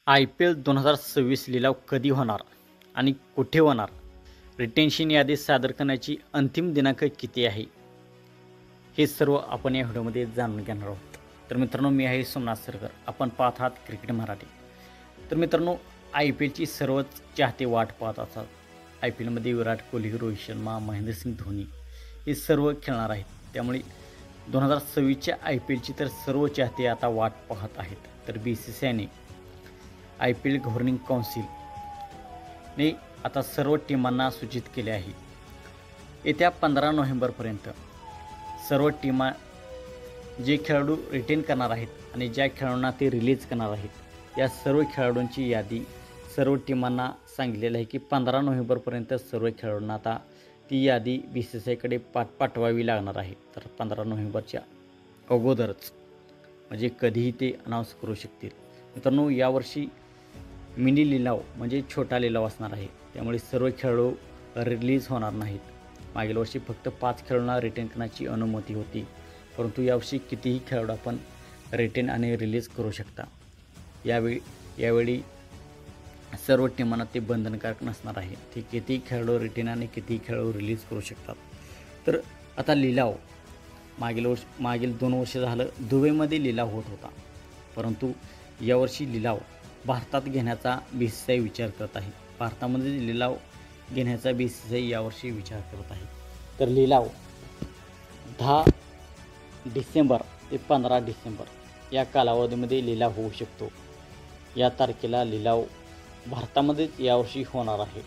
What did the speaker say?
IPL 2026 लिलाव कधी होणार आणि कुठे होणार? रिटेन्शन यादी सादर करण्याची अंतिम दिनांक किती आहे? हे सर्व आपण या व्हिडिओमध्ये जाणून घेणार आहोत. तर मित्रांनो, मी आहे सोमनाथ सरकर. आपण पाहत आहात क्रिकेट मराठी. तर मित्रांनो, IPLची सर्वच चाहते वाट पाहत असतात. IPLमध्ये विराट कोहली, रोहित शर्मा, महेंद्रसिंग धोनी हे सर्व खेळणार आहेत. त्यामुळे 2026च्या IPLची तर सर्व चाहते आता वाट पाहत आहेत. तर BCCIने IPL गव्हर्निंग काउन्सिलने आता सर्व टीमांना सूचित केले आहे. येत्या 15 नोव्हेंबरपर्यंत सर्व टीमा जे खेळाडू रिटेन करणार आहेत आणि ज्या खेळाडूंना ते रिलीज करणार आहेत, या सर्व खेळाडूंची यादी सर्व टीमांना सांगितलेलं आहे की 15 नोव्हेंबरपर्यंत सर्व खेळाडूंना आता ती यादी BCCIकडे पाठवावी लागणार आहे. तर 15 नोव्हेंबरच्या अगोदरच, म्हणजे कधीही ते अनाऊन्स करू शकतील. मित्रांनो, यावर्षी मिनी लिलाव म्हणजे छोटा लिलाव असणार आहे. त्यामुळे सर्व खेळाडू रिलीज होणार नाहीत. मागील वर्षी फक्त 5 खेळाडूंना रिटेन करण्याची अनुमती होती, परंतु यावर्षी कितीही खेळाडू आपण रिटेन आणि रिलीज करू शकता. यावेळी सर्व टीमांना ते बंधनकारक नसणार आहे. ते कितीही खेळाडू रिटेन आणि कितीही खेळाडू रिलीज करू शकतात. तर आता लिलाव मागील 2 वर्ष झालं दुबईमध्ये लिलाव होत होता, परंतु यावर्षी लिलाव भारतात घेण्याचा BCCI विचार करत आहे. भारतामध्ये लिलाव घेण्याचा BCCI यावर्षी विचार करत आहे. तर लिलाव 10 डिसेंबर ते 15 डिसेंबर या कालावधीमध्ये लिलाव होऊ शकतो. या तारखेला लिलाव भारतामध्येच यावर्षी होणार आहे.